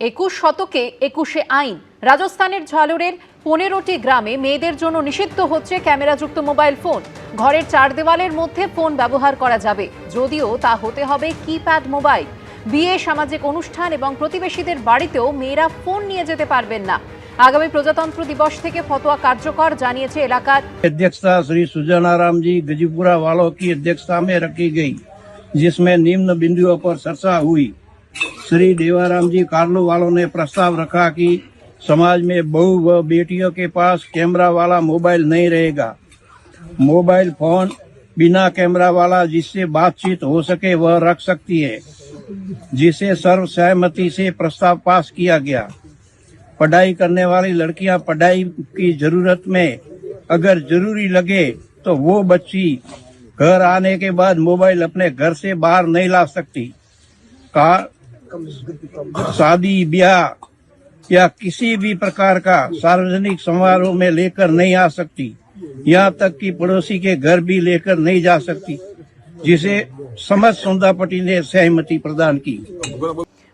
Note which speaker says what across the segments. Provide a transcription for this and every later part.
Speaker 1: 21 শতকে 21 আইন। রাজস্থানের ঝালরের 15টি গ্রামে মেয়েদের জন্য নিষিদ্ধ হচ্ছে ক্যামেরাযুক্ত মোবাইল ফোন। ঘরের চার দেওয়ালের মধ্যে ফোন ব্যবহার করা যাবে, যদিও তা হতে হবে কিপ্যাড মোবাইল। বিয়ে, সামাজিক অনুষ্ঠান এবং প্রতিবেশীদের বাড়িতেও মেয়েরা ফোন নিয়ে যেতে পারবেন না। आगामी प्रजातंत्र दिवस থেকে ফতোয়া কার্যকর, জানিয়েছে এলাকার
Speaker 2: अध्यक्षता श्री सुजनाराम जी गजीपुरा वालों की अध्यक्षता में रखी गई, जिसमें निम्न बिंदुओं पर चर्चा हुई। श्री देवाराम जी कार्लो वालों ने प्रस्ताव रखा कि समाज में बहू व बेटियों के पास कैमरा वाला मोबाइल नहीं रहेगा। मोबाइल फोन बिना कैमरा वाला जिससे बातचीत हो सके वह रख सकती है, जिसे सर्वसहमति से प्रस्ताव पास किया गया। पढ़ाई करने वाली लड़कियां पढ़ाई की जरूरत में अगर जरूरी लगे तो वो बच्ची घर आने के बाद मोबाइल अपने घर से बाहर नहीं ला सकती। शादी, ब्याह या किसी भी प्रकार का सार्वजनिक समारोह में लेकर नहीं आ सकती। यहाँ तक कि पड़ोसी के घर भी लेकर नहीं जा सकती, जिसे समस्त सौंदापट्टी ने सहमति प्रदान की।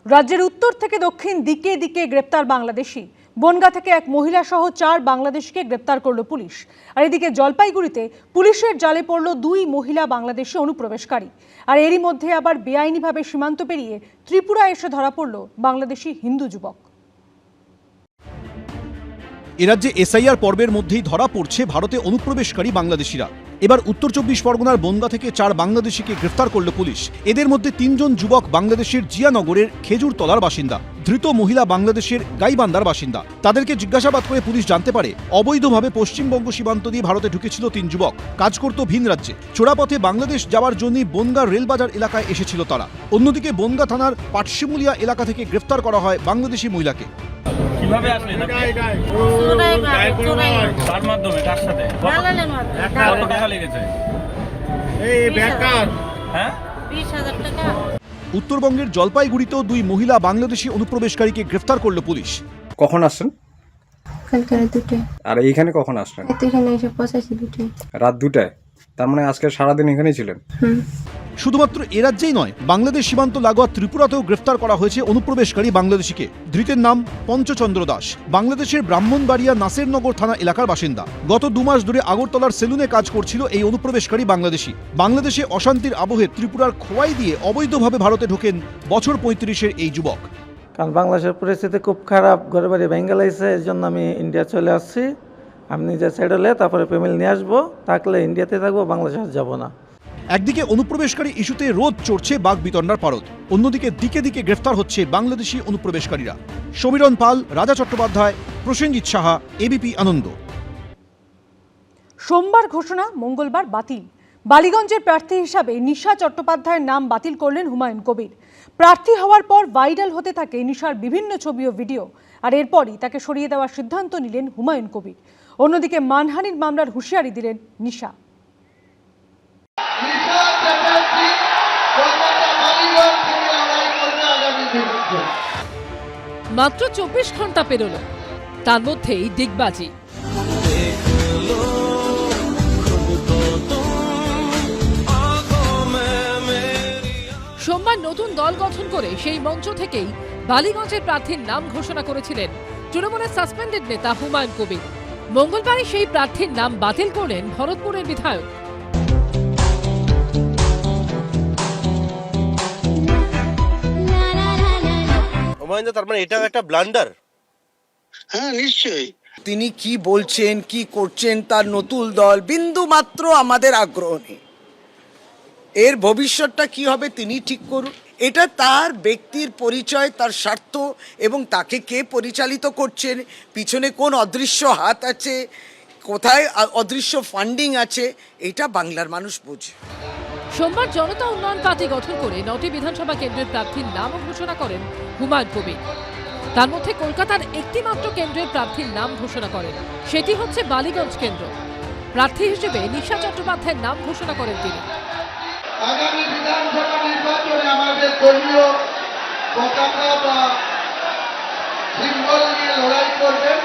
Speaker 3: রাজ্যের উত্তর থেকে দক্ষিণ দিকে দিকে গ্রেপ্তার বাংলাদেশি। বনগাঁ থেকে এক মহিলা সহ 4 বাংলাদেশিকে গ্রেপ্তার করলো পুলিশ। আর এদিকে জলপাইগুড়িতে পুলিশের জালে পড়ল 2 মহিলা বাংলাদেশি অনুপ্রবেশকারী। আর এরই মধ্যে আবার বেআইনিভাবে সীমান্ত পেরিয়ে ত্রিপুরা এসে ধরা পড়ল বাংলাদেশি হিন্দু যুবক।
Speaker 4: এ রাজ্যে এসআইআর পর্বের মধ্যেই ধরা পড়ছে ভারতে অনুপ্রবেশকারী বাংলাদেশিরা। এবার উত্তর 24 পরগনার বনগাঁ থেকে 4 বাংলাদেশিকে গ্রেফতার করল পুলিশ। এদের মধ্যে 3 জন যুবক বাংলাদেশের জিয়ানগরের খেজুরতলার বাসিন্দা, ধৃত মহিলা বাংলাদেশের গাইবান্ধার বাসিন্দা। তাদেরকে জিজ্ঞাসাবাদ করে পুলিশ জানতে পারে অবৈধভাবে পশ্চিমবঙ্গ সীমান্ত দিয়ে ভারতে ঢুকেছিল 3 যুবক। কাজ করত ভিন রাজ্যে। চোরাপথে বাংলাদেশ যাওয়ার জন্য বনগাঁ রেলবাজার এলাকায় এসেছিল তারা। অন্যদিকে বনগাঁ থানার পাটশিমুলিয়া এলাকা থেকে গ্রেফতার করা হয় বাংলাদেশি মহিলাকে।
Speaker 5: কিভাবে আসলেন তার মাধ্যমে কার সাথে কত টাকা লেগেছে? এই বেকার হ্যাঁ
Speaker 6: 20,000 টাকা।
Speaker 4: উত্তরবঙ্গের জলপাইগুড়িতেও 2 মহিলা বাংলাদেশি অনুপ্রবেশকারীকে গ্রেফতার করল পুলিশ।
Speaker 7: কখন আসছেন?
Speaker 6: কালকে রাত 2টায়।
Speaker 7: আর এইখানে কখন আসলেন?
Speaker 6: এখানে এসে পৌঁছাইছি 2টায়।
Speaker 7: রাত 2টায়? তার মানে আজকে সারাদিন এখানেই ছিলেন?
Speaker 4: শুধুমাত্র এ রাজ্যেই নয়, বাংলাদেশ সীমান্ত লাগোয়া ত্রিপুরাতেও গ্রেফতার করা হয়েছে অনুপ্রবেশকারী বাংলাদেশিকে। ধৃতের নাম পঞ্চচন্দ্র দাস, বাংলাদেশের ব্রাহ্মণবাড়িয়া নাসেরনগর থানা এলাকার বাসিন্দা। গত 2 মাস ধরে আগরতলার সেলুনে কাজ করছিল এই অনুপ্রবেশকারী বাংলাদেশি। বাংলাদেশে অশান্তির আবহে ত্রিপুরার খোয়াই দিয়ে অবৈধভাবে ভারতে ঢোকেন বছর 35-এর এই যুবক।
Speaker 8: কারণ বাংলাদেশের পরিস্থিতি খুব খারাপ, ঘরে বাড়ি ভেঙে লাগছে, এর জন্য আমি ইন্ডিয়া চলে আসছি। আমি নিজে সেট হলে তারপরে ফ্যামিলি নিয়ে আসবো, থাকলে ইন্ডিয়াতে থাকবো, বাংলাদেশে যাবো না।
Speaker 4: একদিকে অনুপ্রবেশকারী ইস্যুতে রোদ চড়ছে বাগবিতণ্ডার পারদ, অন্যদিকে দিকে দিকে গ্রেফতার হচ্ছে বাংলাদেশি অনুপ্রবেশকারীরা। সমীরণ পাল, রাজা চট্টোপাধ্যায়, প্রসেনজিৎ সাহা, এবিপি আনন্দ।
Speaker 3: সোমবার ঘোষণা, মঙ্গলবার বাতিল। বালিগঞ্জের প্রার্থী হিসাবে নিশা চট্টোপাধ্যায়ের নাম বাতিল করলেন হুমায়ুন কবির। প্রার্থী হওয়ার পর ভাইরাল হতে থাকে নিশার বিভিন্ন ছবি ও ভিডিও, আর এরপরই তাকে সরিয়ে দেওয়ার সিদ্ধান্ত নিলেন হুমায়ুন কবির। অন্যদিকে মানহানির মামলার হুঁশিয়ারি দিলেন নিশা।
Speaker 9: মাত্র 24 ঘন্টা পেরোলো, তার মধ্যেই দিগবাজি। সোমবার নতুন দল গঠন করে সেই মঞ্চ থেকেই বালিগঞ্জের প্রার্থীর নাম ঘোষণা করেছিলেন তৃণমূলের সাসপেন্ডেড নেতা হুমায়ুন কবির। মঙ্গলবারই সেই প্রার্থীর নাম বাতিল করলেন ভরতপুরের বিধায়ক।
Speaker 10: তার মানে এটাও একটা ব্লান্ডার।
Speaker 11: হ্যাঁ, নিশ্চয়ই। তিনি কি বলছেন, কি করছেন, তার নতুন দল বিন্দু মাত্র আমাদের আগ্রহ নেই। এর ভবিষ্যৎটা কি হবে তিনি ঠিক করুন। এটা তার ব্যক্তির পরিচয়, তার স্বার্থ এবং তাকে কে পরিচালিত করছেন, পিছনে কোন অদৃশ্য হাত আছে, কোথায় অদৃশ্য ফান্ডিং আছে, এটা বাংলার মানুষ বোঝে।
Speaker 9: সোমবার জনতা উন্নয়ন পার্টি গঠন করে 9টি বিধানসভা কেন্দ্রের প্রার্থীর নামও ঘোষণা করেন হুমায়ুন কবির। তার মধ্যে কলকাতার একটি মাত্র কেন্দ্রের প্রার্থীর নাম ঘোষণা করেন, সেটি হচ্ছে বালিগঞ্জ কেন্দ্র। প্রার্থী হিসেবে নিশা চট্টোপাধ্যায়ের নাম ঘোষণা করেন তিনি।
Speaker 12: আগামী বিধানসভা নির্বাচনে আমাদের দলীয় পতাকা বা সিম্বল নিয়ে লড়াই করবেন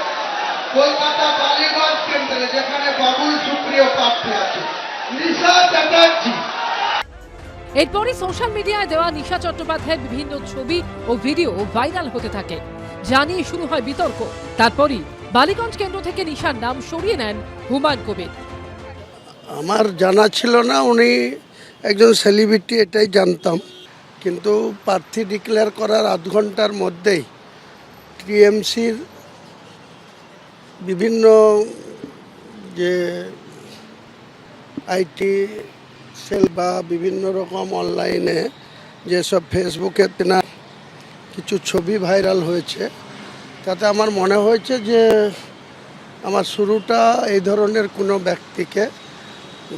Speaker 12: কলকাতা বালিগঞ্জ কেন্দ্রে, যেখানে বাবুল সুপ্রিয় প্রার্থী আছে নিশা চ্যাটার্জি।
Speaker 9: এরপরই সোশ্যাল মিডিয়ায় দেওয়া নিশা চট্টোপাধ্যায়ের বিভিন্ন ছবি ও ভিডিও ভাইরাল হতে থাকে, যা নিয়ে শুরু হয় বিতর্ক। তারপরই বালিগঞ্জ কেন্দ্র থেকে নিশার নাম সরিয়ে নেন হুমায়ুন কবির।
Speaker 12: আমার জানা ছিল না উনি একজন সেলিব্রিটি, এটাই জানতাম। কিন্তু প্রার্থী ডিক্লেয়ার করার আধ ঘন্টার মধ্যেই টিএমসির বিভিন্ন যে আইটি সেল বা বিভিন্ন রকম অনলাইনে যেসব ফেসবুকে তেনার কিছু ছবি ভাইরাল হয়েছে, তাতে আমার মনে হয়েছে যে আমার শুরুটা এই ধরনের কোনো ব্যক্তিকে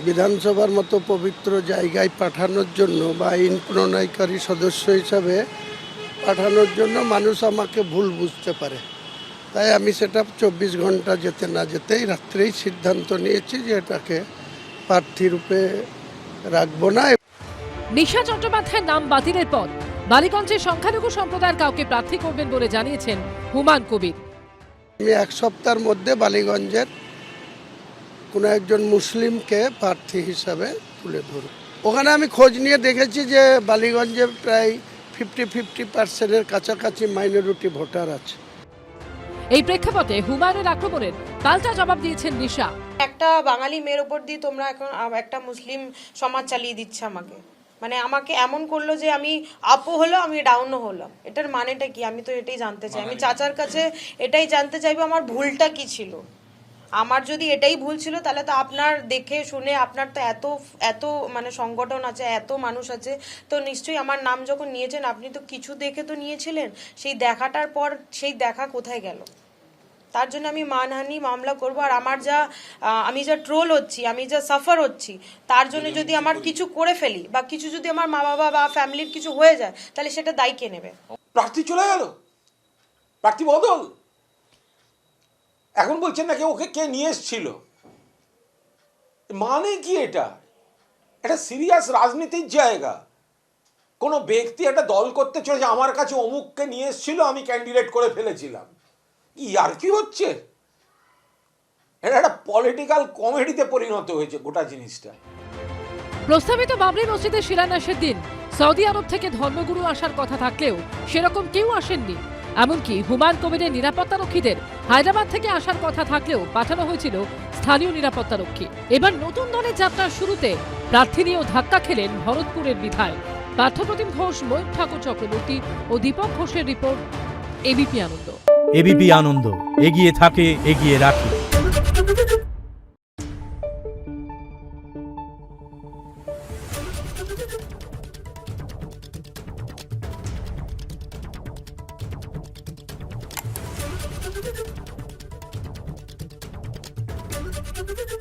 Speaker 12: বিধানসভার মতো পবিত্র জায়গায় পাঠানোর জন্য বা আইন প্রণয়নকারী সদস্য হিসাবে পাঠানোর জন্য মানুষ আমাকে ভুল বুঝতে পারে। তাই আমি সেটা 24 ঘন্টা যেতে না যেতেই রাত্রেই সিদ্ধান্ত নিয়েছি যে এটাকে প্রার্থী রূপে রাখবো না।
Speaker 9: নিশা চট্টোপাধ্যায়ের নাম বাতিলের পর বালিগঞ্জের সংখ্যালঘু সম্প্রদায়ের কাউকে প্রার্থী করবেন বলে জানিয়েছেন হুমায়ুন কবির।
Speaker 12: আমি এক সপ্তাহের মধ্যে বালিগঞ্জের কোনো একজন মুসলিমকে প্রার্থী হিসাবে তুলে ধরব। ওখানে আমি খোঁজ নিয়ে দেখেছি যে বালিগঞ্জে প্রায় 50-50% কাছাকাছি মাইনরিটি ভোটার আছে।
Speaker 9: এই প্রেক্ষাপটে হুমায়ুনের আক্রমণের পাল্টা জবাব দিয়েছেন নিশা।
Speaker 6: একটা বাঙালি মেয়ের ওপর দিয়ে তোমরা এখন একটা মুসলিম সমাজ চালিয়ে দিচ্ছে আমাকে, মানে আমাকে এমন করলো যে আমি আপও হলো আমি ডাউনও হলাম। এটার মানেটা কি আমি তো এটাই জানতে চাই। আমি চাচার কাছে এটাই জানতে চাইবো আমার ভুলটা কি ছিল। আমার যদি এটাই ভুল ছিল তাহলে তো আপনার দেখে শুনে আপনার তো এত মানে সংগঠন আছে, এত মানুষ আছে, তো নিশ্চয়ই আমার নাম যখন নিয়েছেন আপনি তো কিছু দেখে তো নিয়েছিলেন। সেই দেখাটার পর সেই দেখা কোথায় গেল? তার জন্য আমি মানহানি মামলা করব। আর আমি যা ট্রোল হচ্ছি, আমি যা সাফার হচ্ছি, তার জন্য যদি আমার কিছু করে ফেলি বা কিছু যদি আমার মা বাবা বা ফ্যামিলির কিছু হয়ে যায়, তাহলে সেটা দায়ী কে নেবে?
Speaker 5: প্রার্থী চলে গেল, প্রার্থী বদল, এখন বলছেন নাকি ওকে কে নিয়ে এসেছিল। মানে কি এটা? এটা সিরিয়াস রাজনীতির জায়গা। কোনো ব্যক্তি একটা দল করতে চলেছে, আমার কাছে অমুককে নিয়ে এসেছিল, আমি ক্যান্ডিডেট করে ফেলেছিলাম। আর কি হচ্ছে? এটা একটা পলিটিক্যাল কমেডিতে পরিণত হয়েছে গোটা জিনিসটা।
Speaker 9: প্রস্তাবিত বাবরি মসজিদের শিলান্যাসের দিন সৌদি আরব থেকে ধর্মগুরু আসার কথা থাকলেও সেরকম কেউ আসেননি। এমনকি হুমায়ুন কবিরের নিরাপত্তারক্ষীদের হায়দ্রাবাদ থেকে আসার কথা থাকলেও পাঠানো হয়েছিল স্থানীয় নিরাপত্তারক্ষী। এবার নতুন দলের যাত্রার শুরুতে প্রার্থী নিয়েও ধাক্কা খেলেন ভরতপুরের বিধায়ক। পার্থপ্রতিম ঘোষ, ময়ূর ঠাকুর চক্রবর্তী ও দীপক ঘোষের রিপোর্ট, এবিপি আনন্দ।
Speaker 13: এবিপি আনন্দ, এগিয়ে থাকে, এগিয়ে রাখে।
Speaker 3: Thank you.